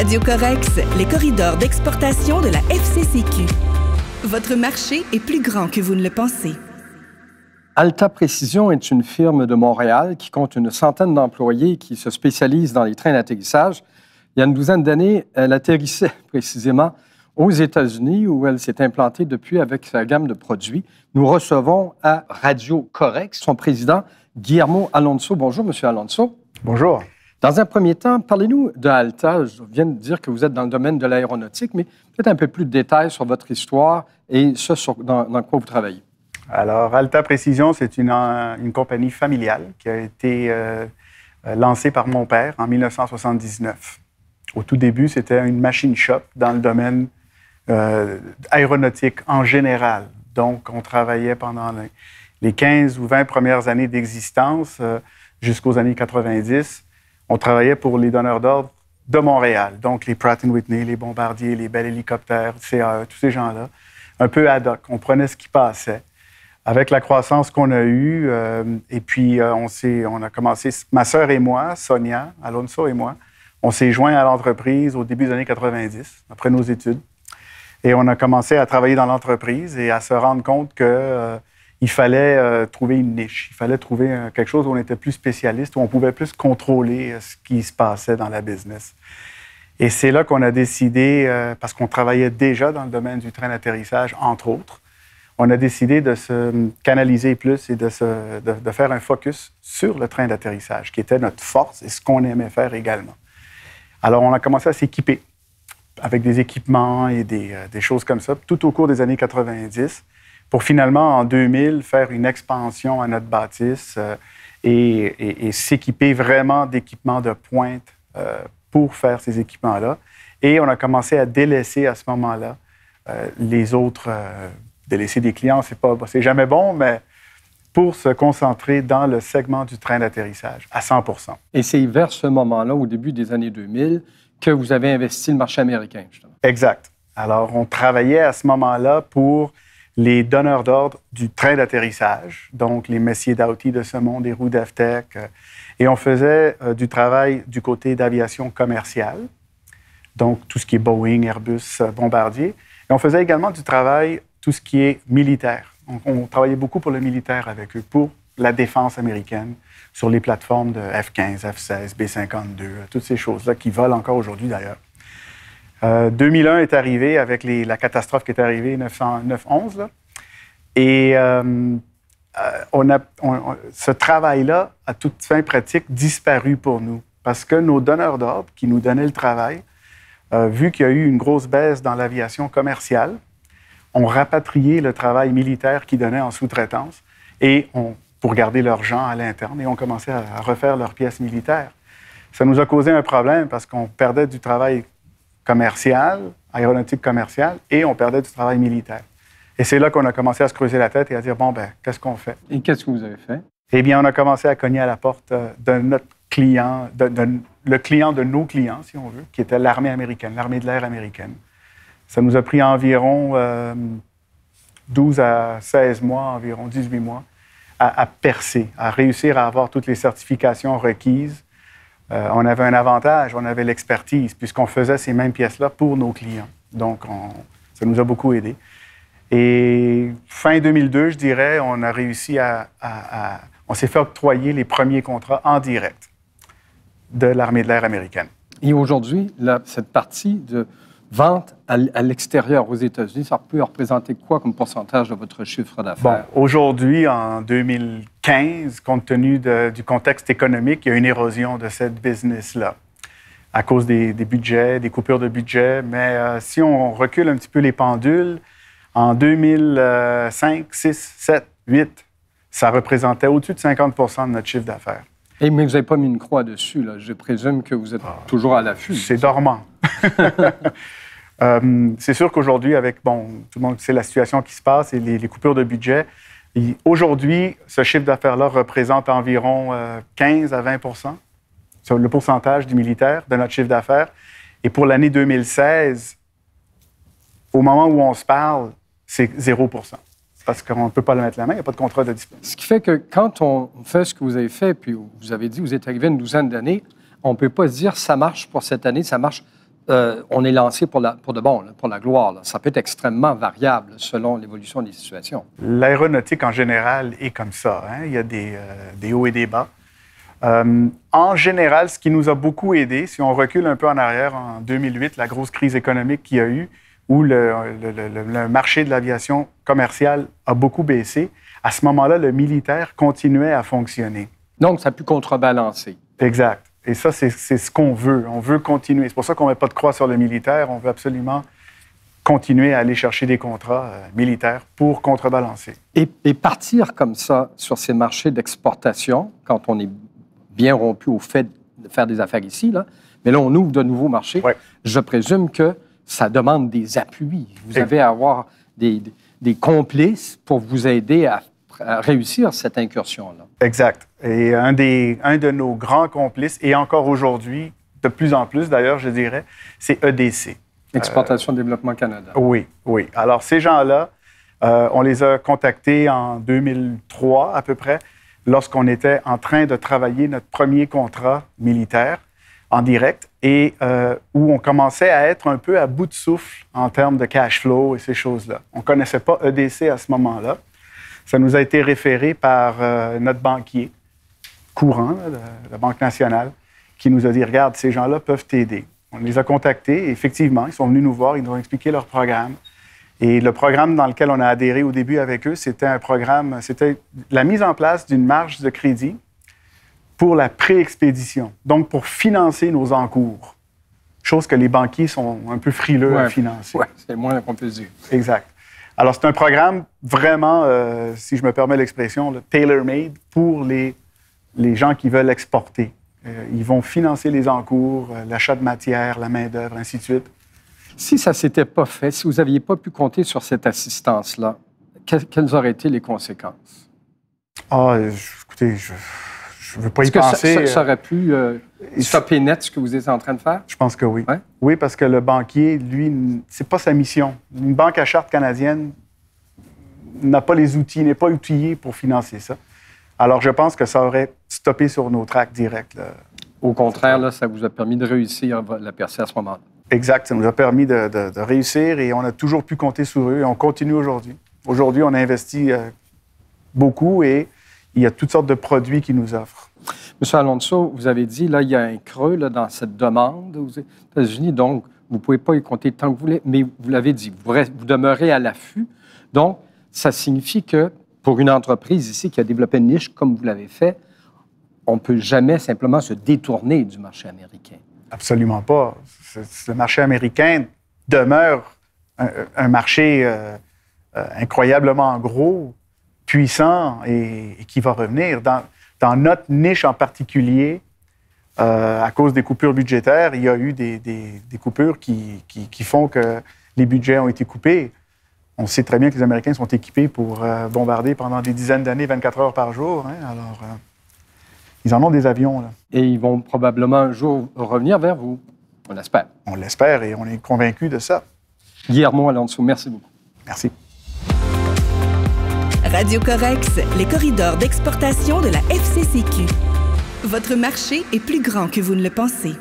Radio Corex, les corridors d'exportation de la FCCQ. Votre marché est plus grand que vous ne le pensez. Alta Précision est une firme de Montréal qui compte une centaine d'employés qui se spécialisent dans les trains d'atterrissage. Il y a une douzaine d'années, elle atterrissait précisément aux États-Unis où elle s'est implantée depuis avec sa gamme de produits. Nous recevons à Radio Corex son président, Guillermo Alonso. Bonjour, Monsieur Alonso. Bonjour. Dans un premier temps, parlez-nous de Alta. Je viens de dire que vous êtes dans le domaine de l'aéronautique, mais peut-être un peu plus de détails sur votre histoire et ce dans quoi vous travaillez. Alors, Alta Précision, c'est une compagnie familiale qui a été lancée par mon père en 1979. Au tout début, c'était une machine shop dans le domaine aéronautique en général. Donc, on travaillait pendant les 15 ou 20 premières années d'existence jusqu'aux années 90. On travaillait pour les donneurs d'ordre de Montréal, donc les Pratt & Whitney, les Bombardier, les Bell Hélicoptères, CAE, tous ces gens-là, un peu ad hoc. On prenait ce qui passait. Avec la croissance qu'on a eue, et puis on a commencé, ma sœur et moi, Sonia, Alonso et moi, on s'est joints à l'entreprise au début des années 90, après nos études. Et on a commencé à travailler dans l'entreprise et à se rendre compte qu'il fallait trouver une niche. Il fallait trouver quelque chose où on était plus spécialiste, où on pouvait plus contrôler ce qui se passait dans la business. Et c'est là qu'on a décidé, parce qu'on travaillait déjà dans le domaine du train d'atterrissage, entre autres, on a décidé de se canaliser plus et de faire un focus sur le train d'atterrissage, qui était notre force et ce qu'on aimait faire également. Alors, on a commencé à s'équiper avec des équipements et des choses comme ça, tout au cours des années 90, pour finalement, en 2000, faire une expansion à notre bâtisse et s'équiper vraiment d'équipements de pointe pour faire ces équipements-là. Et on a commencé à délaisser à ce moment-là les autres... délaisser des clients, c'est jamais bon, mais pour se concentrer dans le segment du train d'atterrissage à 100%. Et c'est vers ce moment-là, au début des années 2000, que vous avez investi le marché américain, justement. Exact. Alors, on travaillait à ce moment-là pour les donneurs d'ordre du train d'atterrissage, donc les Messier Doughty de ce monde, les Roux d'Aftec, et on faisait du travail du côté d'aviation commerciale, donc tout ce qui est Boeing, Airbus, Bombardier, et on faisait également du travail tout ce qui est militaire. On travaillait beaucoup pour le militaire avec eux, pour la défense américaine, sur les plateformes de F-15, F-16, B-52, toutes ces choses-là qui volent encore aujourd'hui d'ailleurs. 2001 est arrivé avec la catastrophe qui est arrivée, 9/11, là. Et ce travail-là, à toute fin pratique, disparu pour nous. Parce que nos donneurs d'ordre qui nous donnaient le travail, vu qu'il y a eu une grosse baisse dans l'aviation commerciale, ont rapatrié le travail militaire qu'ils donnaient en sous-traitance pour garder leurs gens à l'interne et ont commencé à refaire leurs pièces militaires. Ça nous a causé un problème parce qu'on perdait du travail commercial, aéronautique commerciale, et on perdait du travail militaire. Et c'est là qu'on a commencé à se creuser la tête et à dire, bon, qu'est-ce qu'on fait? Et qu'est-ce que vous avez fait? Eh bien, on a commencé à cogner à la porte de notre client, le client de nos clients, si on veut, qui était l'armée américaine, l'armée de l'air américaine. Ça nous a pris environ 12 à 16 mois, environ 18 mois, à percer, à réussir à avoir toutes les certifications requises. On avait un avantage, on avait l'expertise, puisqu'on faisait ces mêmes pièces-là pour nos clients. Donc, ça nous a beaucoup aidé. Et fin 2002, je dirais, on a réussi on s'est fait octroyer les premiers contrats en direct de l'armée de l'air américaine. Et aujourd'hui, cette partie de vente à l'extérieur aux États-Unis, ça peut représenter quoi comme pourcentage de votre chiffre d'affaires? Bon, aujourd'hui, en 2015, compte tenu du contexte économique, il y a une érosion de cette business-là à cause des budgets, des coupures de budget. Mais si on recule un petit peu les pendules, en 2005, 6, 7, 8, ça représentait au-dessus de 50 % de notre chiffre d'affaires. Mais vous n'avez pas mis une croix dessus, là. Je présume que vous êtes toujours à l'affût. C'est dormant. C'est sûr qu'aujourd'hui, avec, tout le monde sait la situation qui se passe et les coupures de budget, aujourd'hui, ce chiffre d'affaires-là représente environ 15 à 20 % sur le pourcentage du militaire de notre chiffre d'affaires. Et pour l'année 2016, au moment où on se parle, c'est 0 % parce qu'on ne peut pas le mettre la main, il n'y a pas de contrat de disponible. Ce qui fait que quand on fait ce que vous avez fait, puis vous avez dit, vous êtes arrivé une douzaine d'années, on ne peut pas se dire ça marche pour cette année, ça marche on est lancé pour de bon, là, pour la gloire. Là. Ça peut être extrêmement variable selon l'évolution des situations. L'aéronautique, en général, est comme ça. Hein? Il y a des hauts et des bas. En général, ce qui nous a beaucoup aidé, si on recule un peu en arrière, en 2008, la grosse crise économique qu'il y a eu, où le marché de l'aviation commerciale a beaucoup baissé, à ce moment-là, le militaire continuait à fonctionner. Donc, ça a pu contrebalancer. Exact. Et ça, c'est ce qu'on veut. On veut continuer. C'est pour ça qu'on ne met pas de croix sur le militaire. On veut absolument continuer à aller chercher des contrats militaires pour contrebalancer. Et partir comme ça sur ces marchés d'exportation, quand on est bien rompu au fait de faire des affaires ici, là, mais là, on ouvre de nouveaux marchés. Ouais. Je présume que ça demande des appuis. Vous avez à avoir des complices pour vous aider à réussir cette incursion-là. Exact. Et un de nos grands complices, et encore aujourd'hui, de plus en plus d'ailleurs, je dirais, c'est EDC. Exportation Développement Canada. Oui, oui. Alors, ces gens-là, on les a contactés en 2003 à peu près, lorsqu'on était en train de travailler notre premier contrat militaire en direct et où on commençait à être un peu à bout de souffle en termes de cash flow et ces choses-là. On ne connaissait pas EDC à ce moment-là. Ça nous a été référé par notre banquier courant, là, de la Banque nationale, qui nous a dit « Regarde, ces gens-là peuvent t'aider ». On les a contactés et effectivement, ils sont venus nous voir, ils nous ont expliqué leur programme. Et le programme dans lequel on a adhéré au début avec eux, c'était la mise en place d'une marge de crédit pour la pré-expédition, donc pour financer nos encours. Chose que les banquiers sont un peu frileux à financer. Oui, c'est moins qu'on peut dire. Exact. Alors, c'est un programme vraiment, si je me permets l'expression, tailor-made pour les gens qui veulent exporter. Ils vont financer les encours, l'achat de matières, la main-d'œuvre, ainsi de suite. Si ça ne s'était pas fait, si vous n'aviez pas pu compter sur cette assistance-là, quelles auraient été les conséquences? Ah, écoutez, je ne veux pas y penser. Est-ce que ça aurait pu stopper net ce que vous êtes en train de faire? Je pense que oui. Ouais? Oui, parce que le banquier, lui, c'est pas sa mission. Une banque à charte canadienne n'a pas les outils, n'est pas outillée pour financer ça. Alors, je pense que ça aurait stoppé sur nos tracks directs. Là. Au contraire, là, ça vous a permis de réussir la percée à ce moment-là. Exact. Ça nous a permis de réussir et on a toujours pu compter sur eux et on continue aujourd'hui. Aujourd'hui, on a investi beaucoup et il y a toutes sortes de produits qu'ils nous offrent. Monsieur Alonso, vous avez dit, là, il y a un creux là, dans cette demande aux États-Unis, donc vous ne pouvez pas y compter tant que vous voulez, mais vous l'avez dit, vous demeurez à l'affût. Donc, ça signifie que pour une entreprise ici qui a développé une niche comme vous l'avez fait, on ne peut jamais simplement se détourner du marché américain. Absolument pas. Le marché américain demeure un marché incroyablement gros, puissant et qui va revenir. Dans notre niche en particulier, à cause des coupures budgétaires, il y a eu des coupures qui font que les budgets ont été coupés. On sait très bien que les Américains sont équipés pour bombarder pendant des dizaines d'années, 24 heures par jour. Hein? Alors, ils en ont des avions. Là. Et ils vont probablement un jour revenir vers vous. On l'espère. On l'espère et on est convaincus de ça. Guillermo Alonso, merci beaucoup. Merci. Radio Corex, les corridors d'exportation de la FCCQ. Votre marché est plus grand que vous ne le pensez.